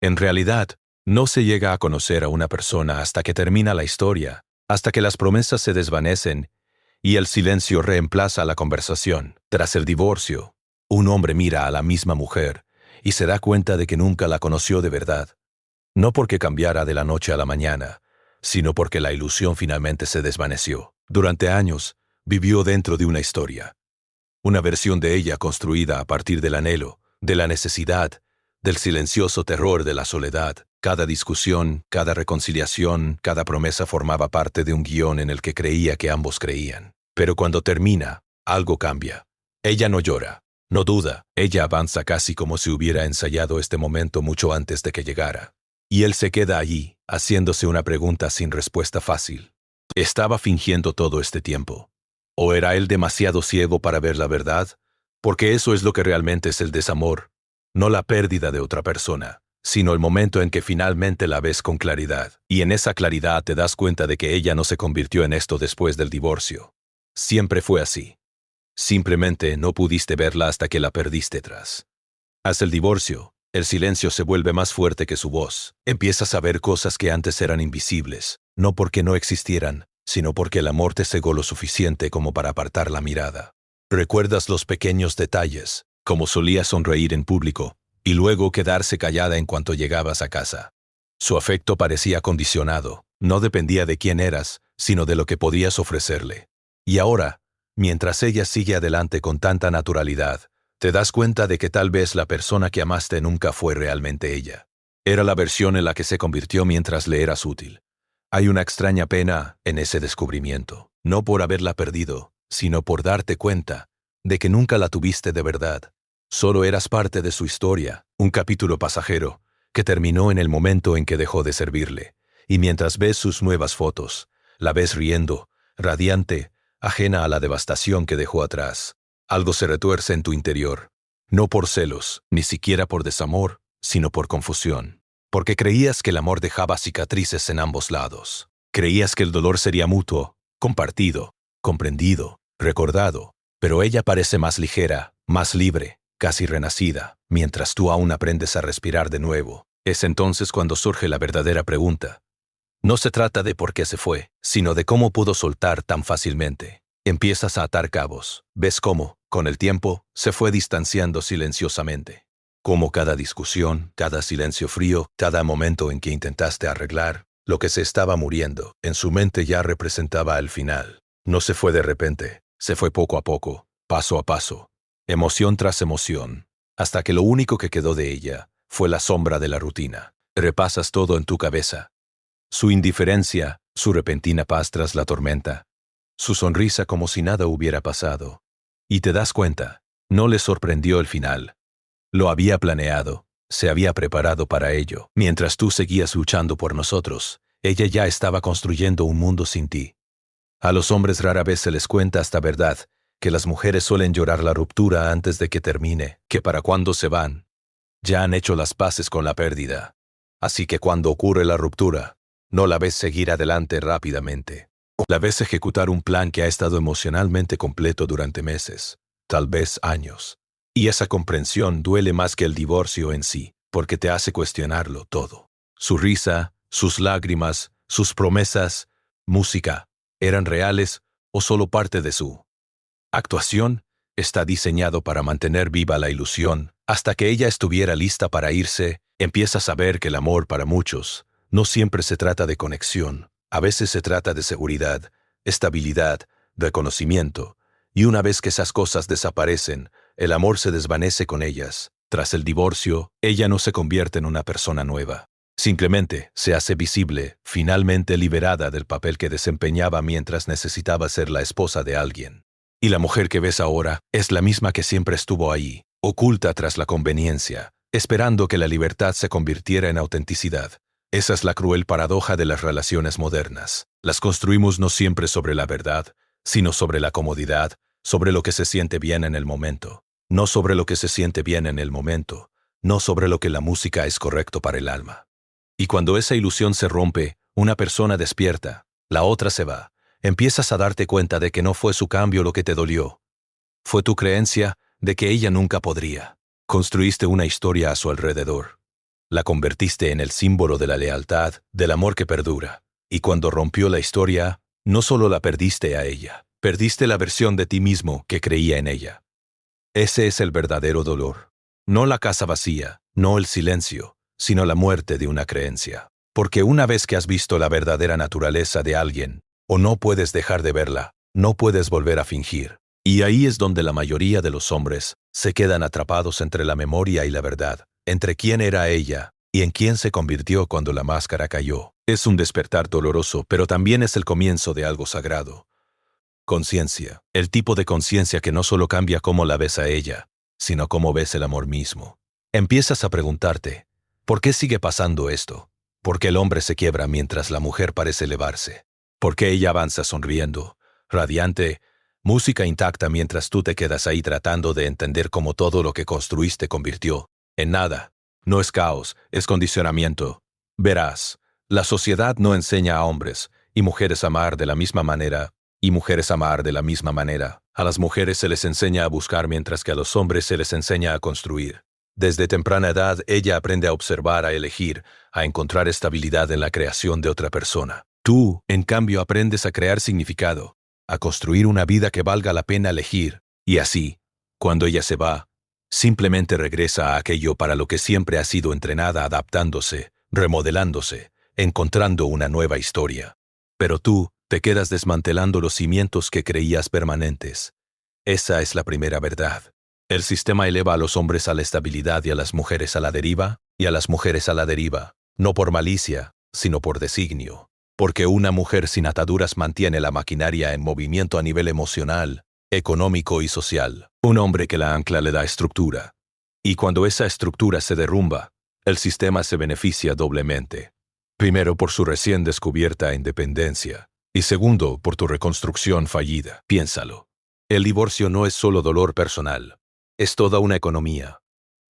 En realidad, no se llega a conocer a una persona hasta que termina la historia, hasta que las promesas se desvanecen y el silencio reemplaza la conversación. Tras el divorcio, un hombre mira a la misma mujer y se da cuenta de que nunca la conoció de verdad. No porque cambiara de la noche a la mañana, sino porque la ilusión finalmente se desvaneció. Durante años, vivió dentro de una historia. Una versión de ella construida a partir del anhelo, de la necesidad, del silencioso terror de la soledad. Cada discusión, cada reconciliación, cada promesa formaba parte de un guión en el que creía que ambos creían. Pero cuando termina, algo cambia. Ella no llora, no duda, ella avanza casi como si hubiera ensayado este momento mucho antes de que llegara. Y él se queda allí, haciéndose una pregunta sin respuesta fácil. ¿Estaba fingiendo todo este tiempo? ¿O era él demasiado ciego para ver la verdad? Porque eso es lo que realmente es el desamor, no la pérdida de otra persona, sino el momento en que finalmente la ves con claridad. Y en esa claridad te das cuenta de que ella no se convirtió en esto después del divorcio. Siempre fue así. Simplemente no pudiste verla hasta que la perdiste tras. Hasta el divorcio, el silencio se vuelve más fuerte que su voz. Empiezas a ver cosas que antes eran invisibles, no porque no existieran, sino porque el amor te cegó lo suficiente como para apartar la mirada. Recuerdas los pequeños detalles, como solía sonreír en público, y luego quedarse callada en cuanto llegabas a casa. Su afecto parecía condicionado, no dependía de quién eras, sino de lo que podías ofrecerle. Y ahora, mientras ella sigue adelante con tanta naturalidad, te das cuenta de que tal vez la persona que amaste nunca fue realmente ella. Era la versión en la que se convirtió mientras le eras útil. Hay una extraña pena en ese descubrimiento, no por haberla perdido, sino por darte cuenta de que nunca la tuviste de verdad. Solo eras parte de su historia, un capítulo pasajero, que terminó en el momento en que dejó de servirle. Y mientras ves sus nuevas fotos, la ves riendo, radiante, ajena a la devastación que dejó atrás. Algo se retuerce en tu interior, no por celos, ni siquiera por desamor, sino por confusión. Porque creías que el amor dejaba cicatrices en ambos lados. Creías que el dolor sería mutuo, compartido, comprendido, recordado. Pero ella parece más ligera, más libre, casi renacida, mientras tú aún aprendes a respirar de nuevo. Es entonces cuando surge la verdadera pregunta. No se trata de por qué se fue, sino de cómo pudo soltar tan fácilmente. Empiezas a atar cabos. Ves cómo, con el tiempo, se fue distanciando silenciosamente. Cómo cada discusión, cada silencio frío, cada momento en que intentaste arreglar lo que se estaba muriendo, en su mente ya representaba el final. No se fue de repente, se fue poco a poco, paso a paso, emoción tras emoción, hasta que lo único que quedó de ella fue la sombra de la rutina. Repasas todo en tu cabeza. Su indiferencia, su repentina paz tras la tormenta, su sonrisa como si nada hubiera pasado. Y te das cuenta, no le sorprendió el final. Lo había planeado, se había preparado para ello. Mientras tú seguías luchando por nosotros, ella ya estaba construyendo un mundo sin ti. A los hombres rara vez se les cuenta esta verdad, que las mujeres suelen llorar la ruptura antes de que termine, que para cuando se van, ya han hecho las paces con la pérdida. Así que cuando ocurre la ruptura, no la ves seguir adelante rápidamente. La ves ejecutar un plan que ha estado emocionalmente completo durante meses, tal vez años. Y esa comprensión duele más que el divorcio en sí, porque te hace cuestionarlo todo. Su risa, sus lágrimas, sus promesas, música, ¿eran reales o solo parte de su actuación? Está diseñado para mantener viva la ilusión. Hasta que ella estuviera lista para irse, empiezas a ver que el amor para muchos no siempre se trata de conexión. A veces se trata de seguridad, estabilidad, reconocimiento. Y una vez que esas cosas desaparecen, el amor se desvanece con ellas. Tras el divorcio, ella no se convierte en una persona nueva. Simplemente se hace visible, finalmente liberada del papel que desempeñaba mientras necesitaba ser la esposa de alguien. Y la mujer que ves ahora es la misma que siempre estuvo ahí, oculta tras la conveniencia, esperando que la libertad se convirtiera en autenticidad. Esa es la cruel paradoja de las relaciones modernas. Las construimos no siempre sobre la verdad, sino sobre la comodidad, sobre lo que se siente bien en el momento. No sobre lo que se siente bien en el momento, no sobre lo que la música es correcto para el alma. Y cuando esa ilusión se rompe, una persona despierta, la otra se va. Empiezas a darte cuenta de que no fue su cambio lo que te dolió. Fue tu creencia de que ella nunca podría. Construiste una historia a su alrededor. La convertiste en el símbolo de la lealtad, del amor que perdura. Y cuando rompió la historia, no solo la perdiste a ella, perdiste la versión de ti mismo que creía en ella. Ese es el verdadero dolor. No la casa vacía, no el silencio, sino la muerte de una creencia. Porque una vez que has visto la verdadera naturaleza de alguien, o no puedes dejar de verla, no puedes volver a fingir. Y ahí es donde la mayoría de los hombres se quedan atrapados entre la memoria y la verdad, entre quién era ella y en quién se convirtió cuando la máscara cayó. Es un despertar doloroso, pero también es el comienzo de algo sagrado. Conciencia. El tipo de conciencia que no solo cambia cómo la ves a ella, sino cómo ves el amor mismo. Empiezas a preguntarte, ¿por qué sigue pasando esto? ¿Por qué el hombre se quiebra mientras la mujer parece elevarse? ¿Por qué ella avanza sonriendo, radiante, música intacta mientras tú te quedas ahí tratando de entender cómo todo lo que construiste convirtió en nada? No es caos, es condicionamiento. Verás, la sociedad no enseña a hombres y mujeres a amar de la misma manera y mujeres amar de la misma manera. A las mujeres se les enseña a buscar mientras que a los hombres se les enseña a construir. Desde temprana edad ella aprende a observar, a elegir, a encontrar estabilidad en la creación de otra persona. Tú, en cambio, aprendes a crear significado, a construir una vida que valga la pena elegir, y así, cuando ella se va, simplemente regresa a aquello para lo que siempre ha sido entrenada, adaptándose, remodelándose, encontrando una nueva historia. Pero tú, te quedas desmantelando los cimientos que creías permanentes. Esa es la primera verdad. El sistema eleva a los hombres a la estabilidad y a las mujeres a la deriva, y a las mujeres a la deriva, no por malicia, sino por designio. Porque una mujer sin ataduras mantiene la maquinaria en movimiento a nivel emocional, económico y social. Un hombre que la ancla le da estructura. Y cuando esa estructura se derrumba, el sistema se beneficia doblemente. Primero por su recién descubierta independencia. Y segundo, por tu reconstrucción fallida. Piénsalo. El divorcio no es solo dolor personal. Es toda una economía.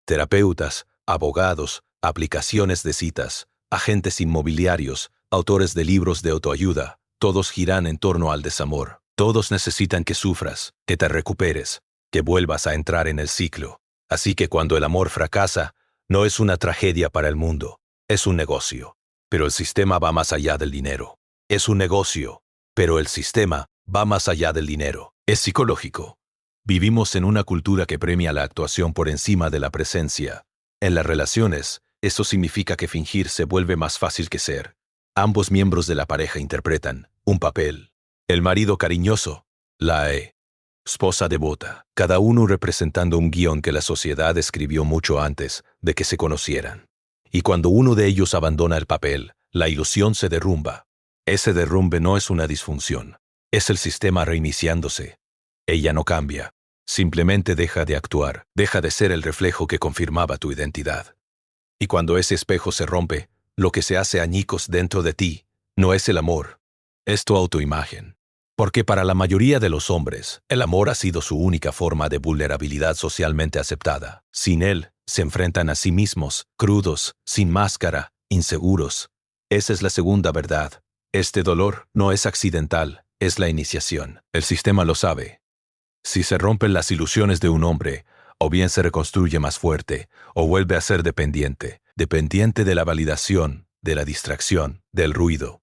Terapeutas, abogados, aplicaciones de citas, agentes inmobiliarios, autores de libros de autoayuda, todos giran en torno al desamor. Todos necesitan que sufras, que te recuperes, que vuelvas a entrar en el ciclo. Así que cuando el amor fracasa, no es una tragedia para el mundo, es un negocio. Pero el sistema va más allá del dinero. Es un negocio, pero el sistema va más allá del dinero. Es psicológico. Vivimos en una cultura que premia la actuación por encima de la presencia. En las relaciones, eso significa que fingir se vuelve más fácil que ser. Ambos miembros de la pareja interpretan un papel. El marido cariñoso, la esposa devota, cada uno representando un guión que la sociedad escribió mucho antes de que se conocieran. Y cuando uno de ellos abandona el papel, la ilusión se derrumba. Ese derrumbe no es una disfunción, es el sistema reiniciándose. Ella no cambia, simplemente deja de actuar, deja de ser el reflejo que confirmaba tu identidad. Y cuando ese espejo se rompe, lo que se hace añicos dentro de ti no es el amor, es tu autoimagen. Porque para la mayoría de los hombres, el amor ha sido su única forma de vulnerabilidad socialmente aceptada. Sin él, se enfrentan a sí mismos, crudos, sin máscara, inseguros. Esa es la segunda verdad. Este dolor no es accidental, es la iniciación. El sistema lo sabe. Si se rompen las ilusiones de un hombre, o bien se reconstruye más fuerte, o vuelve a ser dependiente de la validación, de la distracción, del ruido.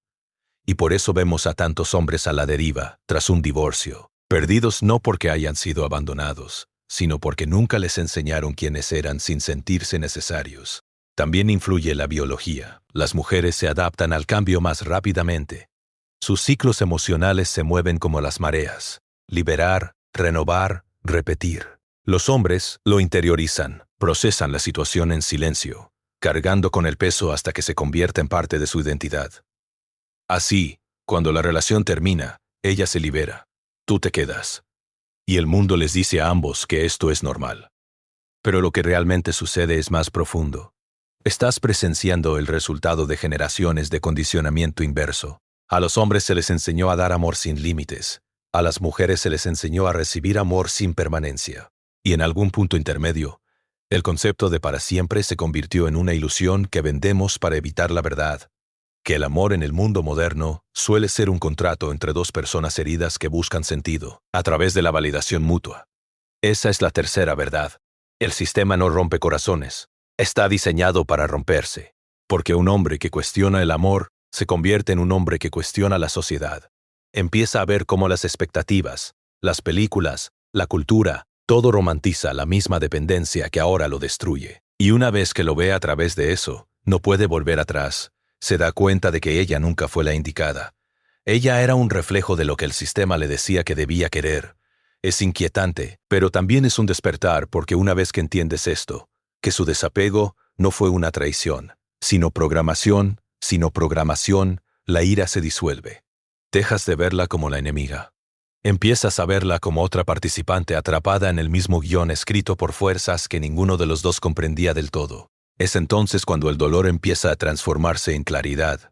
Y por eso vemos a tantos hombres a la deriva, tras un divorcio, perdidos no porque hayan sido abandonados, sino porque nunca les enseñaron quiénes eran sin sentirse necesarios. También influye la biología. Las mujeres se adaptan al cambio más rápidamente. Sus ciclos emocionales se mueven como las mareas. Liberar, renovar, repetir. Los hombres lo interiorizan, procesan la situación en silencio, cargando con el peso hasta que se convierte en parte de su identidad. Así, cuando la relación termina, ella se libera. Tú te quedas. Y el mundo les dice a ambos que esto es normal. Pero lo que realmente sucede es más profundo. Estás presenciando el resultado de generaciones de condicionamiento inverso. A los hombres se les enseñó a dar amor sin límites. A las mujeres se les enseñó a recibir amor sin permanencia. Y en algún punto intermedio, el concepto de para siempre se convirtió en una ilusión que vendemos para evitar la verdad. Que el amor en el mundo moderno suele ser un contrato entre dos personas heridas que buscan sentido, a través de la validación mutua. Esa es la tercera verdad. El sistema no rompe corazones, Está diseñado para romperse, porque un hombre que cuestiona el amor se convierte en un hombre que cuestiona la sociedad. Empieza a ver cómo las expectativas, las películas, la cultura, todo romantiza la misma dependencia que ahora lo destruye. Y una vez que lo ve a través de eso, no puede volver atrás. Se da cuenta de que ella nunca fue la indicada. Ella era un reflejo de lo que el sistema le decía que debía querer. Es inquietante, pero también es un despertar porque una vez que entiendes esto, que su desapego no fue una traición, sino programación, la ira se disuelve. Dejas de verla como la enemiga. Empiezas a verla como otra participante atrapada en el mismo guión escrito por fuerzas que ninguno de los dos comprendía del todo. Es entonces cuando el dolor empieza a transformarse en claridad.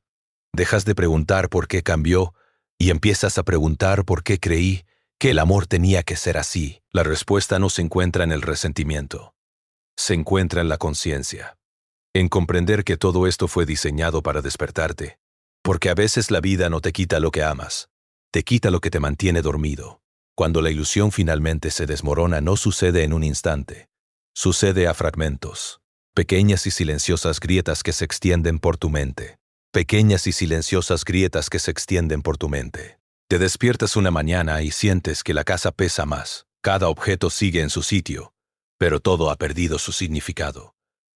Dejas de preguntar por qué cambió y empiezas a preguntar por qué creí que el amor tenía que ser así. La respuesta no se encuentra en el resentimiento. Se encuentra en la conciencia. En comprender que todo esto fue diseñado para despertarte. Porque a veces la vida no te quita lo que amas. Te quita lo que te mantiene dormido. Cuando la ilusión finalmente se desmorona, no sucede en un instante. Sucede a fragmentos. Pequeñas y silenciosas grietas que se extienden por tu mente. Pequeñas y silenciosas grietas que se extienden por tu mente. Te despiertas una mañana y sientes que la casa pesa más. Cada objeto sigue en su sitio.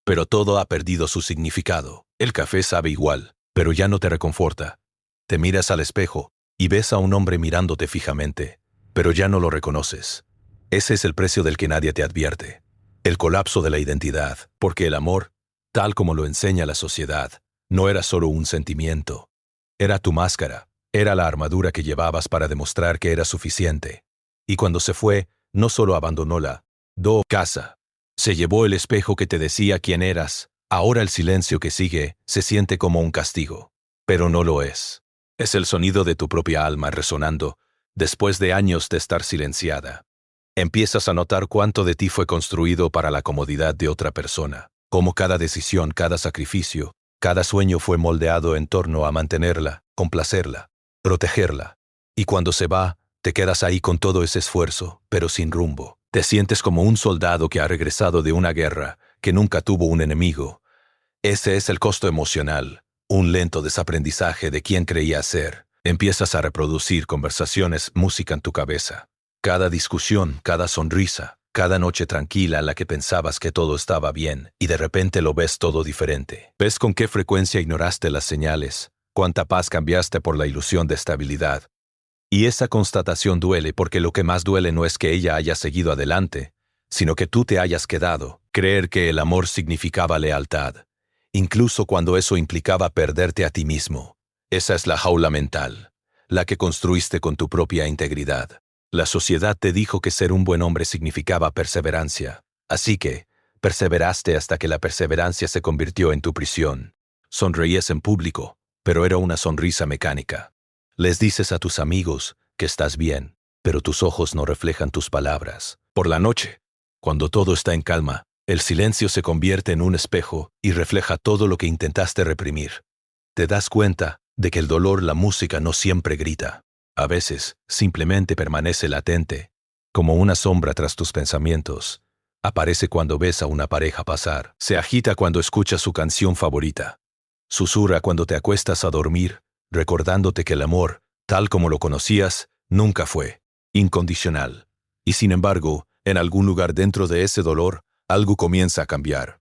Pero todo ha perdido su significado. El café sabe igual, pero ya no te reconforta. Te miras al espejo y ves a un hombre mirándote fijamente, pero ya no lo reconoces. Ese es el precio del que nadie te advierte. El colapso de la identidad, porque el amor, tal como lo enseña la sociedad, no era solo un sentimiento. Era tu máscara, era la armadura que llevabas para demostrar que era suficiente. Y cuando se fue, no solo abandonó la casa, se llevó el espejo que te decía quién eras. Ahora el silencio que sigue se siente como un castigo, pero no lo es. Es el sonido de tu propia alma resonando, después de años de estar silenciada. Empiezas a notar cuánto de ti fue construido para la comodidad de otra persona, cómo cada decisión, cada sacrificio, cada sueño fue moldeado en torno a mantenerla, complacerla, protegerla. Y cuando se va, te quedas ahí con todo ese esfuerzo, pero sin rumbo. Te sientes como un soldado que ha regresado de una guerra, que nunca tuvo un enemigo. Ese es el costo emocional, un lento desaprendizaje de quién creía ser. Empiezas a reproducir conversaciones, música en tu cabeza. Cada discusión, cada sonrisa, cada noche tranquila en la que pensabas que todo estaba bien, y de repente lo ves todo diferente. Ves con qué frecuencia ignoraste las señales, cuánta paz cambiaste por la ilusión de estabilidad. Y esa constatación duele porque lo que más duele no es que ella haya seguido adelante, sino que tú te hayas quedado. Creer que el amor significaba lealtad, incluso cuando eso implicaba perderte a ti mismo. Esa es la jaula mental, la que construiste con tu propia integridad. La sociedad te dijo que ser un buen hombre significaba perseverancia, así que perseveraste hasta que la perseverancia se convirtió en tu prisión. Sonreías en público, pero era una sonrisa mecánica. Les dices a tus amigos que estás bien, pero tus ojos no reflejan tus palabras. Por la noche, cuando todo está en calma, el silencio se convierte en un espejo y refleja todo lo que intentaste reprimir. Te das cuenta de que el dolor, la música no siempre grita. A veces, simplemente permanece latente, como una sombra tras tus pensamientos. Aparece cuando ves a una pareja pasar. Se agita cuando escuchas su canción favorita. Susurra cuando te acuestas a dormir, recordándote que el amor, tal como lo conocías, nunca fue incondicional. Y sin embargo, en algún lugar dentro de ese dolor, algo comienza a cambiar.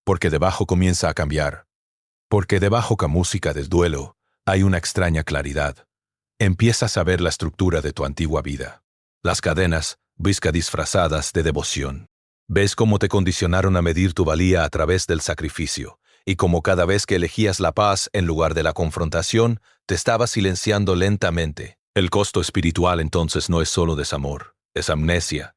Porque debajo comienza a cambiar. Porque debajo la música del duelo, hay una extraña claridad. Empiezas a ver la estructura de tu antigua vida. Las cadenas, disfrazadas de devoción. Ves cómo te condicionaron a medir tu valía a través del sacrificio, y cómo cada vez que elegías la paz en lugar de la confrontación, te estabas silenciando lentamente. El costo espiritual entonces no es solo desamor, es amnesia.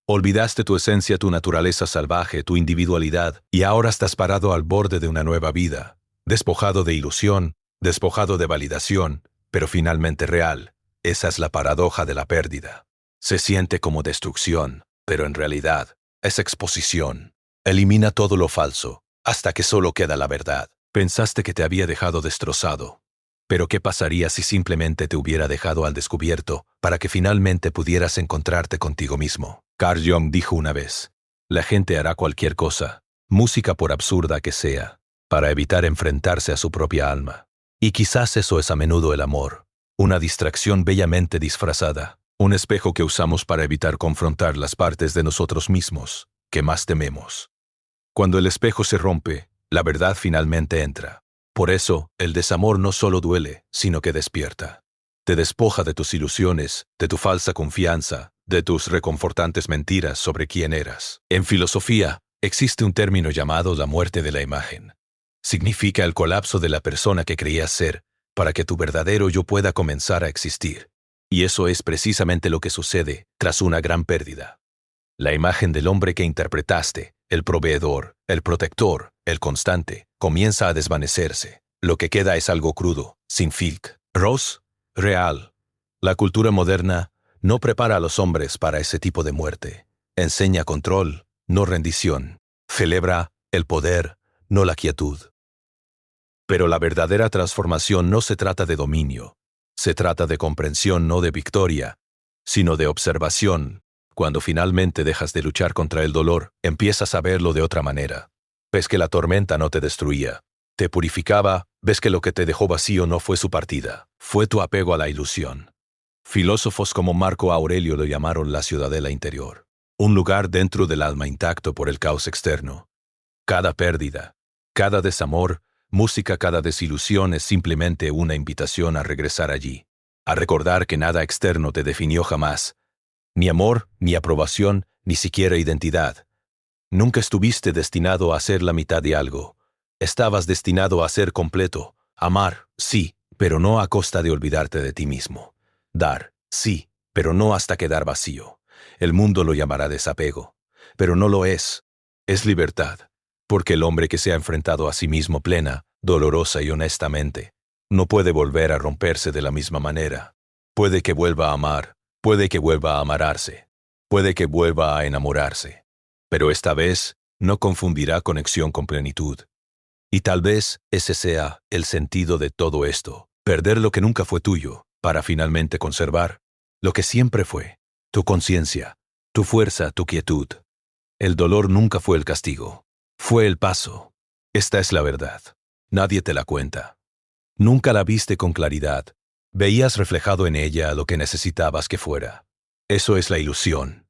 Olvidaste tu esencia, tu naturaleza salvaje, tu individualidad, y ahora estás parado al borde de una nueva vida, despojado de ilusión, despojado de validación, pero finalmente real. Esa es la paradoja de la pérdida. Se siente como destrucción, pero en realidad es exposición. Elimina todo lo falso, hasta que solo queda la verdad. Pensaste que te había dejado destrozado. Pero ¿qué pasaría si simplemente te hubiera dejado al descubierto para que finalmente pudieras encontrarte contigo mismo? Carl Jung dijo una vez, la gente hará cualquier cosa, música por absurda que sea, para evitar enfrentarse a su propia alma. Y quizás eso es a menudo el amor, una distracción bellamente disfrazada, un espejo que usamos para evitar confrontar las partes de nosotros mismos que más tememos. Cuando el espejo se rompe, la verdad finalmente entra. Por eso, el desamor no solo duele, sino que despierta. Te despoja de tus ilusiones, de tu falsa confianza, de tus reconfortantes mentiras sobre quién eras. En filosofía, existe un término llamado la muerte de la imagen. Significa el colapso de la persona que creías ser, para que tu verdadero yo pueda comenzar a existir. Y eso es precisamente lo que sucede tras una gran pérdida. La imagen del hombre que interpretaste, el proveedor, el protector, el constante, comienza a desvanecerse. Lo que queda es algo crudo, sin filtro. Ross, real. La cultura moderna no prepara a los hombres para ese tipo de muerte. Enseña control, no rendición. Celebra el poder, no la quietud. Pero la verdadera transformación no se trata de dominio. Se trata de comprensión, no de victoria, sino de observación. Cuando finalmente dejas de luchar contra el dolor, empiezas a verlo de otra manera. Ves que la tormenta no te destruía, te purificaba, ves que lo que te dejó vacío no fue su partida, fue tu apego a la ilusión. Filósofos como Marco Aurelio lo llamaron la ciudadela interior, un lugar dentro del alma intacto por el caos externo. Cada pérdida, cada desamor, música, cada desilusión es simplemente una invitación a regresar allí, a recordar que nada externo te definió jamás. Ni amor, ni aprobación, ni siquiera identidad. Nunca estuviste destinado a ser la mitad de algo. Estabas destinado a ser completo. Amar, sí, pero no a costa de olvidarte de ti mismo. Dar, sí, pero no hasta quedar vacío. El mundo lo llamará desapego, pero no lo es. Es libertad, porque el hombre que se ha enfrentado a sí mismo plena, dolorosa y honestamente, no puede volver a romperse de la misma manera. Puede que vuelva a amar, puede que vuelva a amararse, puede que vuelva a enamorarse, pero esta vez no confundirá conexión con plenitud. Y tal vez ese sea el sentido de todo esto, perder lo que nunca fue tuyo, para finalmente conservar lo que siempre fue, tu conciencia, tu fuerza, tu quietud. El dolor nunca fue el castigo, fue el paso. Esta es la verdad. Nadie te la cuenta. Nunca la viste con claridad. Veías reflejado en ella lo que necesitabas que fuera. Eso es la ilusión.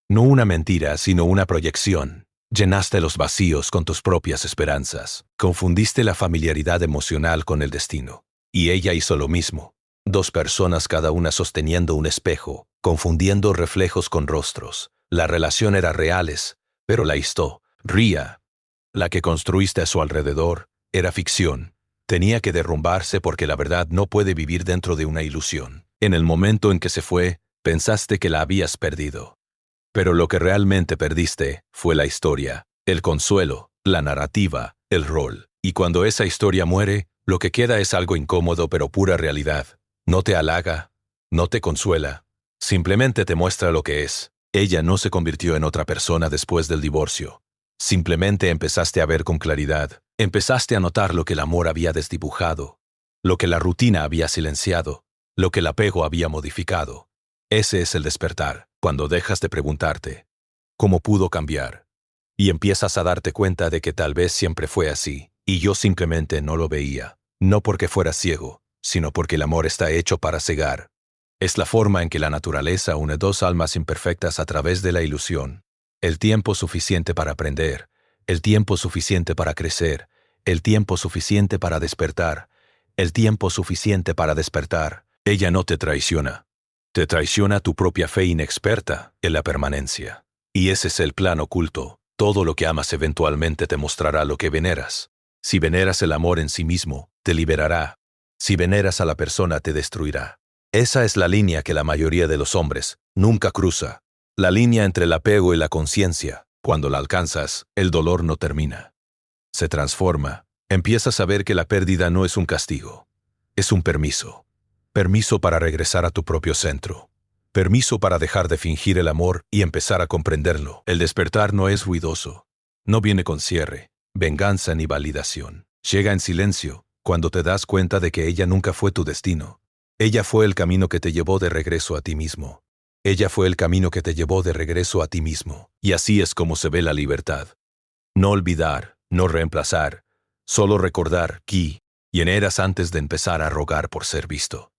No una mentira, sino una proyección. Llenaste los vacíos con tus propias esperanzas. Confundiste la familiaridad emocional con el destino. Y ella hizo lo mismo. Dos personas cada una sosteniendo un espejo, confundiendo reflejos con rostros. La relación era reales, pero la historia, la que construiste a su alrededor, era ficción. Tenía que derrumbarse porque la verdad no puede vivir dentro de una ilusión. En el momento en que se fue, pensaste que la habías perdido. Pero lo que realmente perdiste fue la historia, el consuelo, la narrativa, el rol. Y cuando esa historia muere, lo que queda es algo incómodo pero pura realidad. No te halaga, no te consuela, simplemente te muestra lo que es. Ella no se convirtió en otra persona después del divorcio. Simplemente empezaste a ver con claridad. Empezaste a notar lo que el amor había desdibujado, lo que la rutina había silenciado, lo que el apego había modificado. Ese es el despertar, cuando dejas de preguntarte, ¿cómo pudo cambiar? Y empiezas a darte cuenta de que tal vez siempre fue así, y yo simplemente no lo veía, no porque fuera ciego, sino porque el amor está hecho para cegar. Es la forma en que la naturaleza une dos almas imperfectas a través de la ilusión. El tiempo suficiente para aprender, el tiempo suficiente para crecer, el tiempo suficiente para despertar, el tiempo suficiente para despertar. Ella no te traiciona. Te traiciona tu propia fe inexperta en la permanencia. Y ese es el plan oculto. Todo lo que amas eventualmente te mostrará lo que veneras. Si veneras el amor en sí mismo, te liberará. Si veneras a la persona, te destruirá. Esa es la línea que la mayoría de los hombres nunca cruza. La línea entre el apego y la conciencia. Cuando la alcanzas, el dolor no termina. Se transforma. Empiezas a ver que la pérdida no es un castigo. Es un permiso. Permiso para regresar a tu propio centro. Permiso para dejar de fingir el amor y empezar a comprenderlo. El despertar no es ruidoso. No viene con cierre, venganza ni validación. Llega en silencio, cuando te das cuenta de que ella nunca fue tu destino. Ella fue el camino que te llevó de regreso a ti mismo. Ella fue el camino que te llevó de regreso a ti mismo. Y así es como se ve la libertad. No olvidar, no reemplazar, solo recordar quién eras antes de empezar a rogar por ser visto.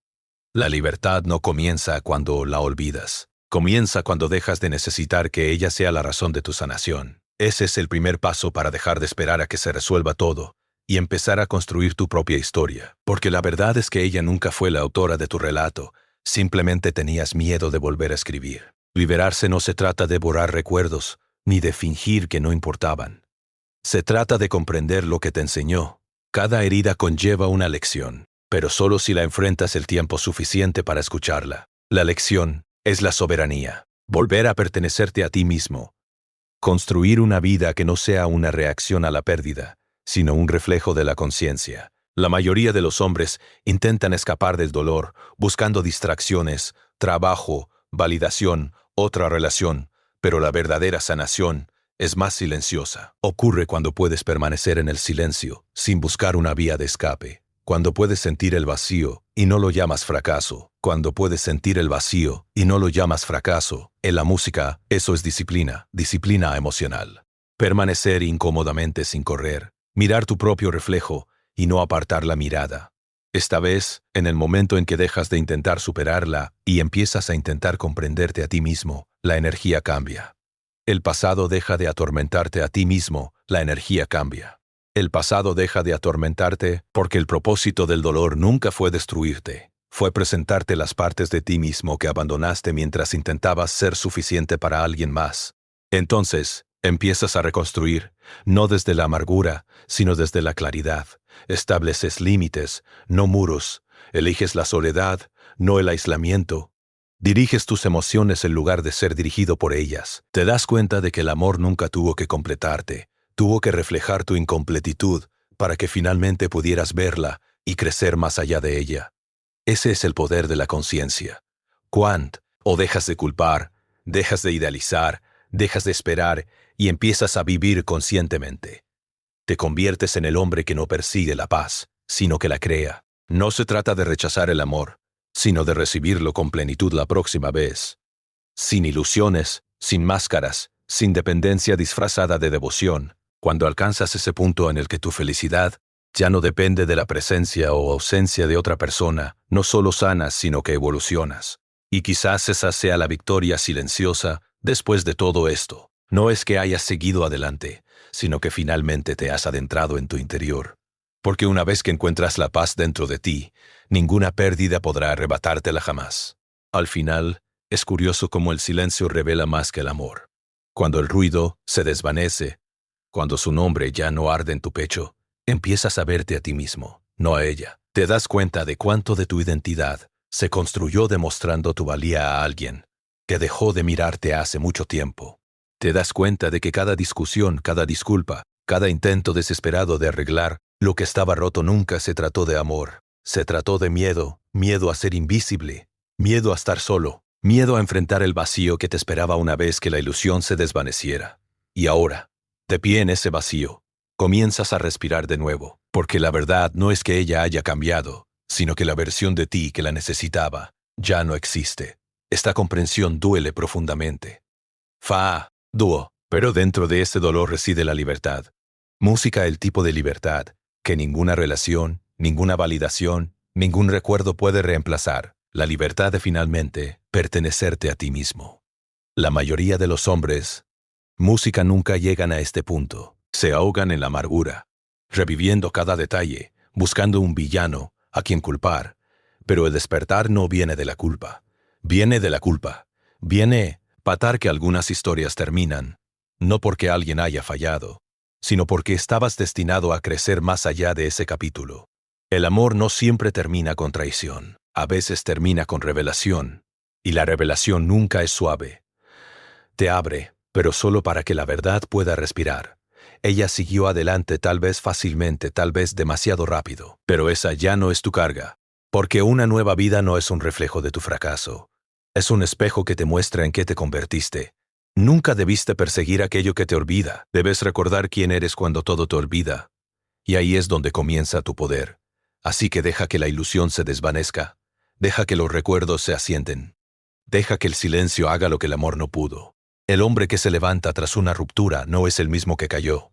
La libertad no comienza cuando la olvidas. Comienza cuando dejas de necesitar que ella sea la razón de tu sanación. Ese es el primer paso para dejar de esperar a que se resuelva todo y empezar a construir tu propia historia. Porque la verdad es que ella nunca fue la autora de tu relato, simplemente tenías miedo de volver a escribir. Liberarse no se trata de borrar recuerdos, ni de fingir que no importaban. Se trata de comprender lo que te enseñó. Cada herida conlleva una lección, pero solo si la enfrentas el tiempo suficiente para escucharla. La lección es la soberanía. Volver a pertenecerte a ti mismo. Construir una vida que no sea una reacción a la pérdida, sino un reflejo de la conciencia. La mayoría de los hombres intentan escapar del dolor, buscando distracciones, trabajo, validación, otra relación, pero la verdadera sanación es más silenciosa. Ocurre cuando puedes permanecer en el silencio, sin buscar una vía de escape. Cuando puedes sentir el vacío y no lo llamas fracaso. Cuando puedes sentir el vacío y no lo llamas fracaso. En la música, eso es disciplina, disciplina emocional. Permanecer incómodamente sin correr. Mirar tu propio reflejo y no apartar la mirada. Esta vez, en el momento en que dejas de intentar superarla y empiezas a intentar comprenderte a ti mismo, la energía cambia. El pasado deja de atormentarte a ti mismo, la energía cambia. El pasado deja de atormentarte porque el propósito del dolor nunca fue destruirte. Fue presentarte las partes de ti mismo que abandonaste mientras intentabas ser suficiente para alguien más. Entonces, empiezas a reconstruir, no desde la amargura, sino desde la claridad. Estableces límites, no muros. Eliges la soledad, no el aislamiento. Diriges tus emociones en lugar de ser dirigido por ellas. Te das cuenta de que el amor nunca tuvo que completarte. Tuvo que reflejar tu incompletitud para que finalmente pudieras verla y crecer más allá de ella. Ese es el poder de la conciencia. O dejas de culpar, dejas de idealizar, dejas de esperar y empiezas a vivir conscientemente. Te conviertes en el hombre que no persigue la paz, sino que la crea. No se trata de rechazar el amor, sino de recibirlo con plenitud la próxima vez. Sin ilusiones, sin máscaras, sin dependencia disfrazada de devoción. Cuando alcanzas ese punto en el que tu felicidad ya no depende de la presencia o ausencia de otra persona, no solo sanas, sino que evolucionas. Y quizás esa sea la victoria silenciosa después de todo esto. No es que hayas seguido adelante, sino que finalmente te has adentrado en tu interior. Porque una vez que encuentras la paz dentro de ti, ninguna pérdida podrá arrebatártela jamás. Al final, es curioso cómo el silencio revela más que el amor. Cuando el ruido se desvanece, cuando su nombre ya no arde en tu pecho, empiezas a verte a ti mismo, no a ella. Te das cuenta de cuánto de tu identidad se construyó demostrando tu valía a alguien que dejó de mirarte hace mucho tiempo. Te das cuenta de que cada discusión, cada disculpa, cada intento desesperado de arreglar lo que estaba roto nunca se trató de amor. Se trató de miedo, miedo a ser invisible, miedo a estar solo, miedo a enfrentar el vacío que te esperaba una vez que la ilusión se desvaneciera. Y ahora, de pie en ese vacío, comienzas a respirar de nuevo, porque la verdad no es que ella haya cambiado, sino que la versión de ti que la necesitaba ya no existe. Esta comprensión duele profundamente. Dúo, pero dentro de ese dolor reside la libertad. Música, el tipo de libertad que ninguna relación, ninguna validación, ningún recuerdo puede reemplazar. La libertad de finalmente pertenecerte a ti mismo. La mayoría de los hombres, música nunca llegan a este punto. Se ahogan en la amargura, reviviendo cada detalle, buscando un villano a quien culpar. Pero el despertar no viene de la culpa. Viene de la culpa. Viene patar que algunas historias terminan, no porque alguien haya fallado, sino porque estabas destinado a crecer más allá de ese capítulo. El amor no siempre termina con traición. A veces termina con revelación. Y la revelación nunca es suave. Te abre, pero solo para que la verdad pueda respirar. Ella siguió adelante, tal vez fácilmente, tal vez demasiado rápido. Pero esa ya no es tu carga. Porque una nueva vida no es un reflejo de tu fracaso. Es un espejo que te muestra en qué te convertiste. Nunca debiste perseguir aquello que te olvida. Debes recordar quién eres cuando todo te olvida. Y ahí es donde comienza tu poder. Así que deja que la ilusión se desvanezca. Deja que los recuerdos se asienten. Deja que el silencio haga lo que el amor no pudo. El hombre que se levanta tras una ruptura no es el mismo que cayó.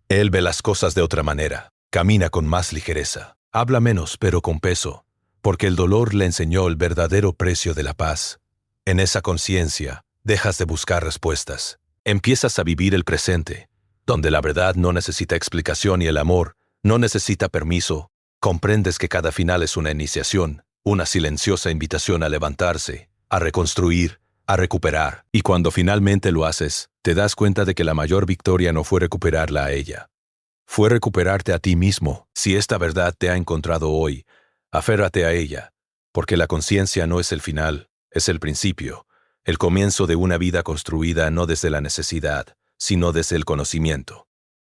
Él ve las cosas de otra manera, camina con más ligereza, habla menos pero con peso, porque el dolor le enseñó el verdadero precio de la paz. En esa conciencia, dejas de buscar respuestas. Empiezas a vivir el presente, donde la verdad no necesita explicación y el amor no necesita permiso. Comprendes que cada final es una iniciación, una silenciosa invitación a levantarse, a reconstruir, a recuperar. Y cuando finalmente lo haces, te das cuenta de que la mayor victoria no fue recuperarla a ella. Fue recuperarte a ti mismo. Si esta verdad te ha encontrado hoy, aférrate a ella, porque la conciencia no es el final, es el principio, el comienzo de una vida construida no desde la necesidad, sino desde el conocimiento.